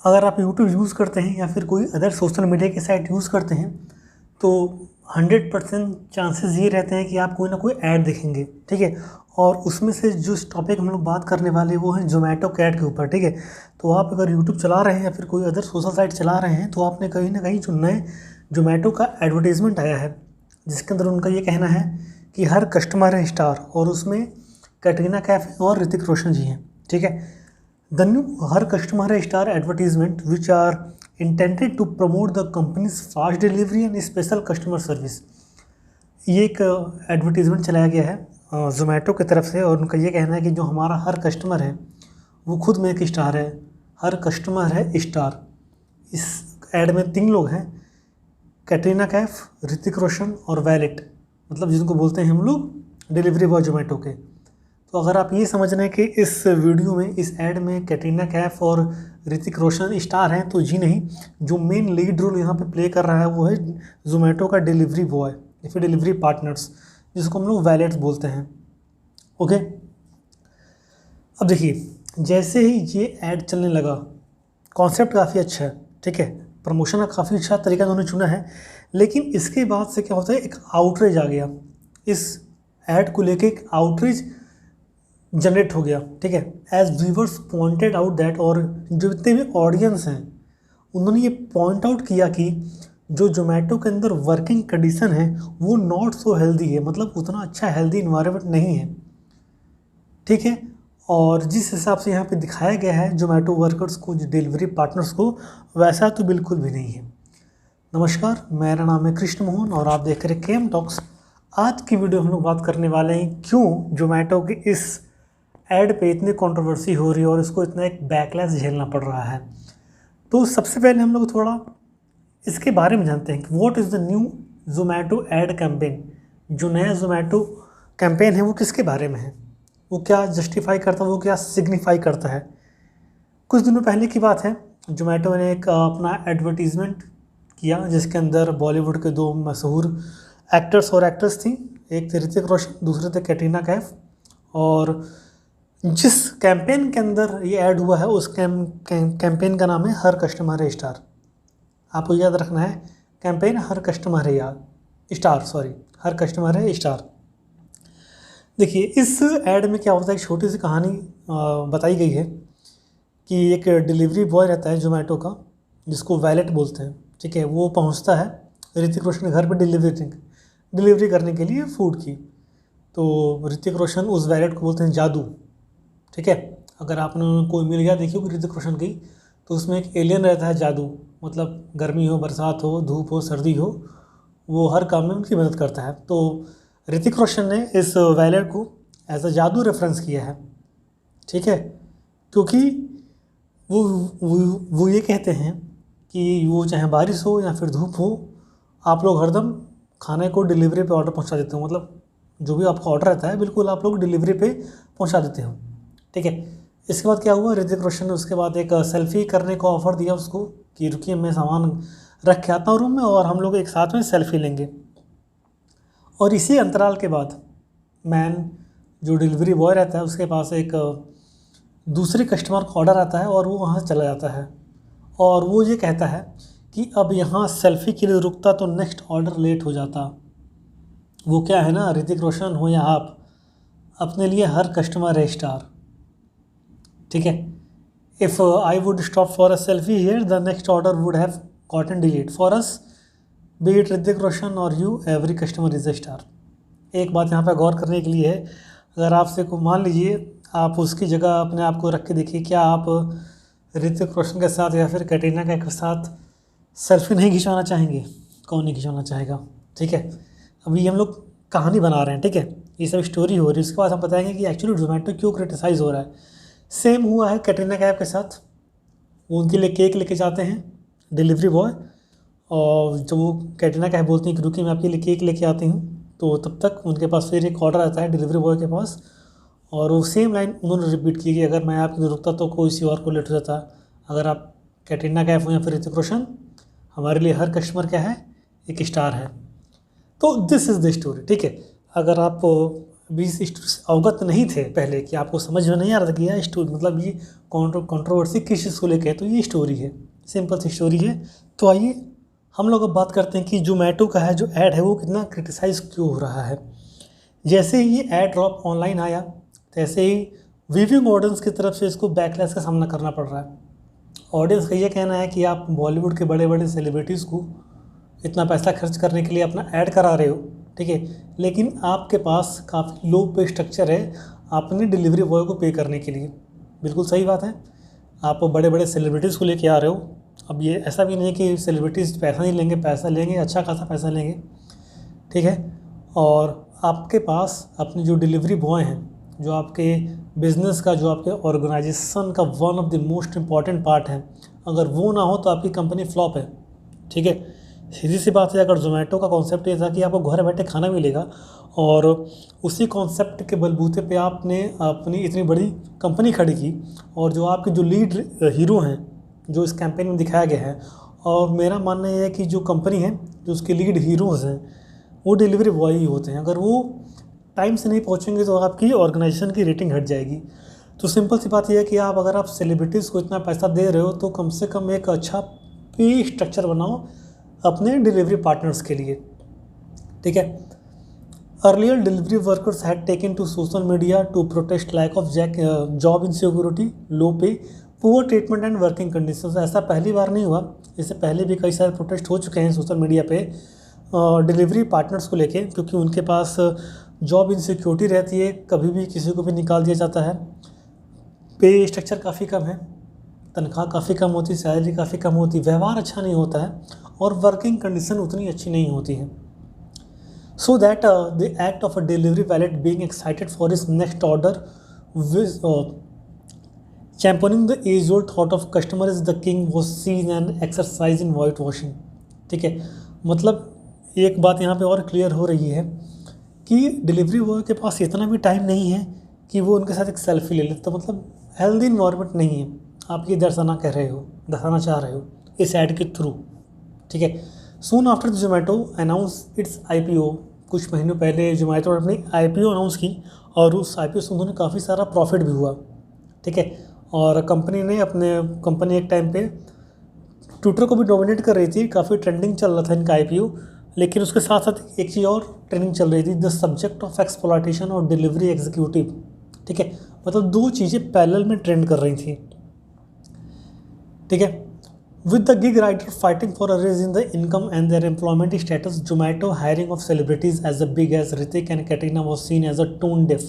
अगर आप YouTube use करते हैं या फिर कोई अदर सोशल मीडिया की साइट यूज़ करते हैं तो 100% चांसेस ये रहते हैं कि आप कोई ना कोई ऐड देखेंगे, ठीक है। और उसमें से जो टॉपिक हम लोग बात करने वाले वो है ज़ोमैटो के ऐड के ऊपर, ठीक है। तो आप अगर यूट्यूब चला रहे हैं या फिर कोई अदर सोशल साइट चला रहे हैं तो आपने कहीं ना कहीं जो नए ज़ोमैटो का एडवर्टीज़मेंट आया है जिसके अंदर उनका ये कहना है कि हर कस्टमर है स्टार, और उसमें कैटरीना कैफ और ऋतिक रोशन जी हैं, ठीक है। द न्यू हर कस्टमर है star advertisement which are intended to promote the company's fast delivery and special customer service. ये एक एडवर्टीजमेंट चलाया गया है ज़ोमैटो की तरफ से, और उनका ये कहना है कि जो हमारा हर कस्टमर है वो खुद में एक स्टार है, हर कस्टमर है स्टार। इस ऐड में 3 लोग हैं, कैटरीना कैफ, ऋतिक रोशन और वैलेट, मतलब जिनको बोलते हैं हम लोग डिलीवरी बॉय ज़ोमैटो के। तो अगर आप ये समझ रहे हैं कि इस वीडियो में, इस ऐड में कैटरीना कैफ और ऋतिक रोशन स्टार हैं, तो जी नहीं, जो मेन लीड रोल यहाँ पे प्ले कर रहा है वो है ज़ोमैटो का डिलीवरी बॉय या फिर डिलीवरी पार्टनर्स, जिसको हम लोग वैलेट्स बोलते हैं। ओके, अब देखिए, जैसे ही ये ऐड चलने लगा, कॉन्सेप्ट काफ़ी अच्छा है, ठीक है, प्रमोशन का काफ़ी अच्छा तरीका उन्होंने चुना है, लेकिन इसके बाद से क्या होता है, एक आउटरीच आ गया, इस ऐड को लेके एक आउटरीच जनरेट हो गया, ठीक है। As viewers pointed out that, और जो जितने भी ऑडियंस हैं उन्होंने ये पॉइंट आउट किया कि जो ज़ोमैटो के अंदर वर्किंग कंडीशन है वो नॉट सो हेल्दी है, मतलब उतना अच्छा हेल्दी इन्वायरमेंट नहीं है, ठीक है। और जिस हिसाब से यहाँ पे दिखाया गया है ज़ोमैटो वर्कर्स को, जो डिलीवरी पार्टनर्स को, वैसा तो बिल्कुल भी नहीं है। नमस्कार, मेरा नाम है कृष्ण मोहन और आप देख रहे हैं केएम टॉक्स। आज की वीडियो हम लोग बात करने वाले हैं क्यों ज़ोमैटो के इस ऐड पे इतनी कंट्रोवर्सी हो रही है और इसको इतना एक बैकलैश झेलना पड़ रहा है। तो सबसे पहले हम लोग थोड़ा इसके बारे में जानते हैं कि what is the new Zomato add campaign. जो नया ज़ोमैटो कैंपेन है वो किसके बारे में है, वो क्या जस्टिफाई करता है, वो क्या सिग्निफाई करता है। कुछ दिनों पहले की बात है, ज़ोमैटो ने एक अपना एडवर्टीज़मेंट किया जिसके अंदर बॉलीवुड के 2 मशहूर एक्टर्स और एक्ट्रेस थी, एक थे ऋतिक रोशन, दूसरे थे कैटरीना कैफ। और जिस कैंपेन के अंदर ये ऐड हुआ है उस कैंपेन का नाम है हर कस्टमर है स्टार। आपको याद रखना है, कैंपेन हर कस्टमर है हर कस्टमर है स्टार। देखिए, इस ऐड में क्या होता है, एक छोटी सी कहानी बताई गई है कि एक डिलीवरी बॉय रहता है ज़ोमैटो का जिसको वैलेट बोलते हैं, ठीक है। वो पहुंचता है ऋतिक रोशन के घर पर डिलीवरी करने के लिए फूड की। तो ऋतिक रोशन उस वैलेट को बोलते हैं जादू, ठीक है। अगर आपने कोई मिल गया देखिए ऋतिक रोशन की, तो उसमें एक एलियन रहता है जादू, मतलब गर्मी हो, बरसात हो, धूप हो, सर्दी हो, वो हर काम में उनकी मदद करता है। तो ऋतिक रोशन ने इस वैलेट को एज अ जादू रेफरेंस किया है, ठीक है, क्योंकि वो ये कहते हैं कि वो चाहे बारिश हो या फिर धूप हो, आप लोग हरदम खाने को डिलीवरी पे ऑर्डर पहुंचा देते हो, मतलब जो भी आपका ऑर्डर रहता है बिल्कुल आप लोग डिलीवरी पे पहुंचा देते हो, ठीक है। इसके बाद क्या हुआ, ऋतिक रोशन ने उसके बाद एक सेल्फ़ी करने का ऑफ़र दिया उसको कि रुकिए मैं सामान रख के आता हूँ रूम में और हम लोग एक साथ में सेल्फ़ी लेंगे। और इसी अंतराल के बाद मैन, जो डिलीवरी बॉय रहता है, उसके पास एक दूसरे कस्टमर का ऑर्डर आता है और वो वहाँ चला जाता है और वो ये कहता है कि अब यहाँ सेल्फ़ी के लिए रुकता तो नेक्स्ट ऑर्डर लेट हो जाता। वो क्या है ना, ऋतिक रोशन हो या आप, अपने लिए हर कस्टमर है स्टार, ठीक है। If I would stop for a selfie here the next order would have gotten delayed for us, be it Hrithik Roshan or you, every customer is a star. एक बात यहाँ पर गौर करने के लिए है, अगर आपसे को मान लीजिए आप उसकी जगह अपने आप को रख के देखिए, क्या आप ऋतिक रोशन के साथ या फिर कैटरीना कैफ के साथ सेल्फी नहीं खिंचवाना चाहेंगे? कौन नहीं खिंचवाना चाहेगा, ठीक है। अभी हम लोग कहानी बना रहे हैं, ठीक है, ये सब स्टोरी हो रही है, उसके बाद हम बताएंगे कि एक्चुअली ज़ोमैटो क्यों क्रिटिसाइज़ हो रहा है। सेम हुआ है कैटरीना कैफ के साथ, वो उनके लिए केक लेके जाते हैं डिलीवरी बॉय, और जब वो कैटरीना कैफ बोलती हैं कि रुकिए मैं आपके लिए केक लेके आती हूँ, तो तब तक उनके पास फिर एक ऑर्डर आता है डिलीवरी बॉय के पास, और वो सेम लाइन उन्होंने रिपीट की कि अगर मैं आपके लिए रुकता तो कोई सी और को लेट हो जाता। अगर आप कैटरीना कैफ हो या फिर ऋतिक रोशन, हमारे लिए हर कस्टमर क्या है, एक स्टार है। तो दिस इज़ द स्टोरी, ठीक है। अगर आप अभी इस स्टोरी से अवगत नहीं थे पहले, कि आपको समझ में नहीं आ रहा था कि यह स्टोरी मतलब ये कंट्रोवर्सी किस चीज़ को लेकर है, तो ये स्टोरी है, सिंपल सी स्टोरी है। तो आइए हम लोग अब बात करते हैं कि जोमेटो का है जो ऐड है वो कितना क्रिटिसाइज़ क्यों हो रहा है। जैसे ही ये ऐड ड्रॉप ऑनलाइन आया, तैसे ही व्यूइंग ऑडियंस की तरफ से इसको बैकलैश का सामना करना पड़ रहा है। ऑडियंस का ये कहना है कि आप बॉलीवुड के बड़े बड़े सेलिब्रिटीज़ को इतना पैसा खर्च करने के लिए अपना ऐड करा रहे हो, ठीक है, लेकिन आपके पास काफ़ी लो पे स्ट्रक्चर है अपने डिलीवरी बॉय को पे करने के लिए। बिल्कुल सही बात है, आप बड़े बड़े सेलिब्रिटीज़ को लेके आ रहे हो। अब ये ऐसा भी नहीं है कि सेलिब्रिटीज़ पैसा नहीं लेंगे, पैसा लेंगे, अच्छा खासा पैसा लेंगे, ठीक है। और आपके पास अपने जो डिलीवरी बॉय हैं, जो आपके बिज़नेस का, जो आपके ऑर्गेनाइजेशन का one of the most important part है, अगर वो ना हो तो आपकी कंपनी फ्लॉप है, ठीक है। सीधी सी बात है, अगर जोमेटो का कॉन्सेप्ट ये था कि आपको घर बैठे खाना मिलेगा और उसी कॉन्सेप्ट के बलबूते पे आपने अपनी इतनी बड़ी कंपनी खड़ी की, और जो आपके जो लीड हीरो हैं जो इस कैंपेन में दिखाया गया है, और मेरा मानना ये है कि जो कंपनी है, जो उसके लीड हीरोज़ हैं, वो डिलीवरी बॉय ही होते हैं। अगर वो टाइम से नहीं पहुंचेंगे तो आपकी ऑर्गेनाइजेशन की रेटिंग घट जाएगी। तो सिंपल सी बात यह है कि अगर आप सेलिब्रिटीज़ को इतना पैसा दे रहे हो तो कम से कम एक अच्छा पे स्ट्रक्चर बनाओ अपने डिलीवरी पार्टनर्स के लिए, ठीक है। Earlier delivery workers had taken to social media to protest lack of job insecurity, low pay, poor treatment and working conditions. ऐसा पहली बार नहीं हुआ, इससे पहले भी कई सारे प्रोटेस्ट हो चुके हैं सोशल मीडिया पे डिलीवरी पार्टनर्स को लेके, क्योंकि उनके पास जॉब इनसिक्योरिटी रहती है, कभी भी किसी को भी निकाल दिया जाता है, पे स्ट्रक्चर काफ़ी कम है, तनख्वाह काफ़ी कम होती, सैलरी काफ़ी कम होती, व्यवहार अच्छा नहीं होता है, और वर्किंग कंडीशन उतनी अच्छी नहीं होती है। So that the act of a delivery valet being excited for his next order with championing the age old thought of customer is the king was seen an exercise in whitewashing, ठीक है। मतलब एक बात यहाँ पे और clear हो रही है कि डिलीवरी बॉय के पास इतना भी टाइम नहीं है कि वो उनके साथ एक सेल्फी ले ले, तो मतलब हेल्दी इन्वायरमेंट नहीं है, आप ये दर्शाना चाह रहे हो इस ऐड के थ्रू, ठीक है। Soon after Zomato announce it's IPO, कुछ महीनों पहले जोमेटो ने अपनी IPO अनाउंस की, और उस IPO से उन्होंने काफ़ी सारा प्रॉफिट भी हुआ, ठीक है। और कंपनी एक टाइम पे ट्विटर को भी डोमिनेट कर रही थी, काफ़ी ट्रेंडिंग चल रहा था इनका IPO, लेकिन उसके साथ साथ एक चीज़ और ट्रेंडिंग चल रही थी, द सब्जेक्ट ऑफ एक्सप्लॉयटेशन और डिलीवरी एग्जीक्यूटिव, ठीक है। मतलब दो चीज़ें पैरेलल में ट्रेंड कर रही थी, ठीक है। With the gig writer fighting for a raise in the income and their employment status, Zomato hiring of celebrities as big as Hrithik and Katrina was seen as a tone deaf.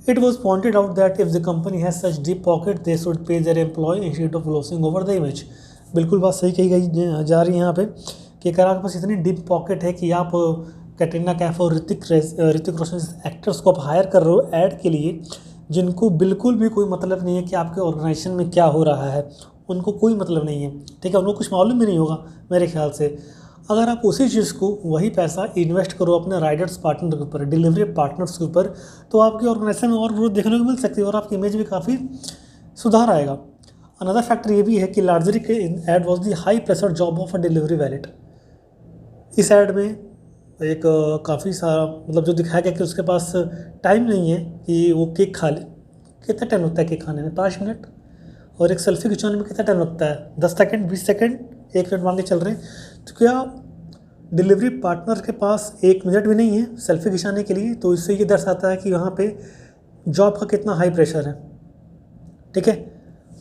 It was pointed out that if the company has such deep pocket, they should pay their employee instead of glossing over the image. बिल्कुल बात सही कही गई जा रही है यहाँ पे कि अगर आपके पास इतनी डीप पॉकेट है कि आप कैटरीना कैफ और ऋतिक रोशन जैसे एक्टर्स को आप हायर कर रहे हो ऐड के लिए, जिनको बिल्कुल भी कोई मतलब नहीं है कि आपके ऑर्गेनाइजेशन में क्या हो रहा है, उनको कोई मतलब नहीं है, ठीक है, उनको कुछ मालूम भी नहीं होगा मेरे ख्याल से। अगर आप उसी चीज़ को, वही पैसा इन्वेस्ट करो अपने राइडर्स पार्टनर के ऊपर, डिलीवरी पार्टनर्स के ऊपर, तो आपकी ऑर्गेनाइजेशन में और ग्रोथ देखने को मिल सकती है और आपकी इमेज भी काफ़ी सुधार आएगा। अनदर फैक्टर ये भी है कि लार्जरी के ad was the high pressure job of a delivery valet. इस ऐड में एक काफ़ी सारा मतलब जो दिखाया गया कि उसके पास टाइम नहीं है कि वो केक खा ले। कितना टाइम लगता है केक खाने में? 5 मिनट। और एक सेल्फी खिंचवाने में कितना टाइम लगता है? 10 सेकंड, 20 सेकंड, 1 मिनट मान के चल रहे हैं। तो क्या डिलीवरी पार्टनर के पास 1 मिनट भी नहीं है सेल्फी खिंचाने के लिए? तो इससे ये दर्शाता है कि वहाँ पे जॉब का कितना हाई प्रेशर है, ठीक है।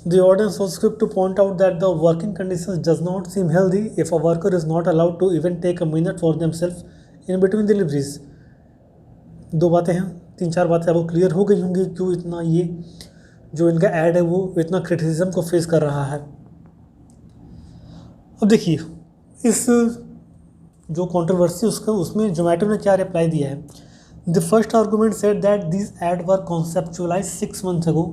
The audience was quick to point out that the working conditions does not seem healthy if a worker is not allowed to even take a minute for themselves in between deliveries. 2 बातें हैं, 3-4 बातें आपको clear हो गई होंगी क्यों इतना ये जो इनका ऐड है वो इतना क्रिटिसिज्म को फेस कर रहा है। अब देखिए इस जो कंट्रोवर्सी उसमें जोमेटो ने क्या रिप्लाई दिया है। The first argument said that this ad were conceptualize 6 months ago।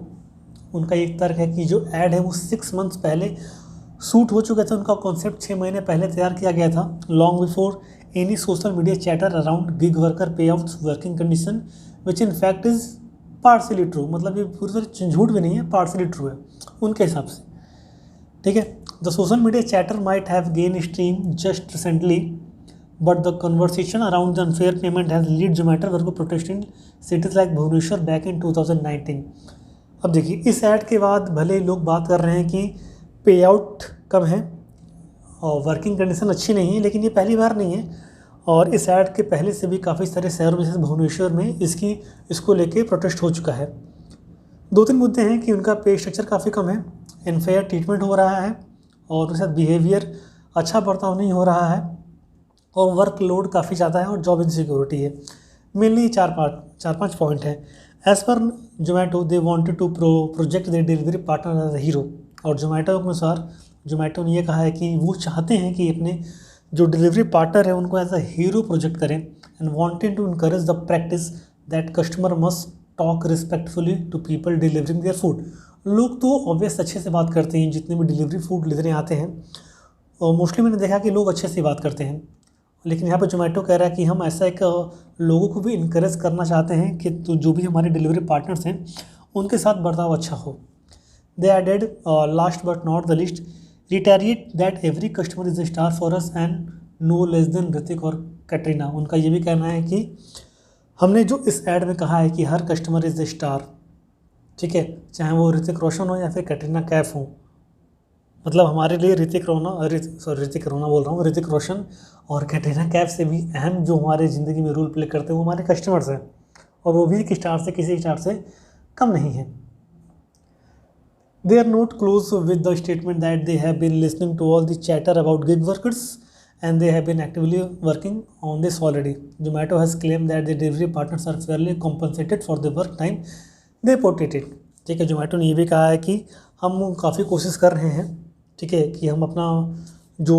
उनका एक तर्क है कि जो ऐड है वो 6 months पहले शूट हो चुका था, उनका कॉन्सेप्ट 6 महीने पहले तैयार किया गया था, long before any social media chatter around gig worker payouts working condition which in fact is partially true. मतलब ये पूरी तरह झूठ भी नहीं है, पार्शली ट्रू है उनके हिसाब से, ठीक है। The social media chatter might have gain stream just recently but the conversation around the unfair payment has lead Zomato work protesting cities like Bhubaneswar back in 2019। अब देखिए, इस ऐड के बाद भले लोग बात कर रहे हैं कि पे आउट कम है और वर्किंग कंडीशन अच्छी नहीं है, लेकिन ये पहली बार नहीं है और इस ऐड के पहले से भी काफ़ी सारे शहरों में जैसे भुवनेश्वर में इसको लेके प्रोटेस्ट हो चुका है। 2-3 मुद्दे हैं कि उनका पे स्ट्रक्चर काफ़ी कम है, अनफेयर ट्रीटमेंट हो रहा है और उनके साथ बिहेवियर अच्छा बर्ताव नहीं हो रहा है और वर्कलोड काफ़ी ज़्यादा है और जॉब इनसिक्योरिटी है। मेनली 4-5 पॉइंट हैं। As per Zomato they wanted to project the delivery partner as a hero. और जोमेटो के अनुसार जोमेटो ने ये कहा है कि वो चाहते हैं कि अपने जो डिलीवरी पार्टनर है उनको एज अ हीरो प्रोजेक्ट करें and wanted to encourage the practice that customer must talk respectfully to people delivering their food. लोग तो ऑब्वियस अच्छे से बात करते हैं, जितने भी डिलीवरी फूड लेने आते हैं और मोस्टली मैंने देखा कि लोग अच्छे से बात करते हैं, लेकिन यहाँ पर जोमेटो कह रहा है कि हम ऐसा एक लोगों को भी इनकरेज करना चाहते हैं कि तो जो भी हमारे डिलीवरी पार्टनर्स हैं उनके साथ बर्ताव अच्छा हो। They added last but not the least reiterate that every customer is a star for us and no less than Hrithik or Katrina. उनका ये भी कहना है कि हमने जो इस ऐड में कहा है कि हर कस्टमर इज़ द स्टार, ठीक है, चाहे वो ऋतिक रोशन हो या फिर कैटरीना कैफ हो, मतलब हमारे लिए ऋतिक रोशन और कैटरीना कैफ से भी अहम जो हमारे ज़िंदगी में रोल प्ले करते हैं वो हमारे कस्टमर्स हैं और वो भी एक स्टार से किसी स्टार से कम नहीं है। They are not close with the statement that they have been listening to all the chatter about gig workers and they have been actively working on this already. Zomato has claimed that the delivery partners are fairly compensated for the work time they put it in। ठीक है, जोमेटो ने ये भी कहा है कि हम काफ़ी कोशिश कर रहे हैं, ठीक है, कि हम अपना जो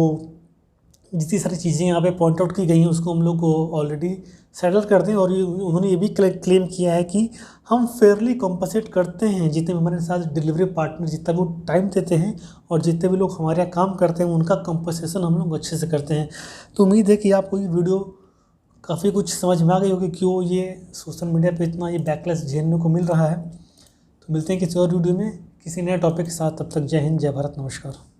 जितनी सारी चीज़ें यहाँ पे पॉइंट आउट की गई हैं उसको हम लोग ऑलरेडी सेटल कर दें और उन्होंने ये भी क्लेम किया है कि हम फेयरली कॉम्पनसेट करते हैं जितने भी हमारे साथ डिलीवरी पार्टनर जितना वो टाइम देते हैं और जितने भी लोग हमारे यहाँ काम करते हैं उनका कंपनसेशन हम लोग अच्छे से करते हैं। तो उम्मीद है कि आपको ये वीडियो काफ़ी कुछ समझ में आ गई होगी क्यों ये सोशल मीडिया पर इतना ये बैकलैश झेलने को मिल रहा है। तो मिलते हैं किसी और वीडियो में किसी नए टॉपिक के साथ, तब तक जय हिंद, जय भारत, नमस्कार।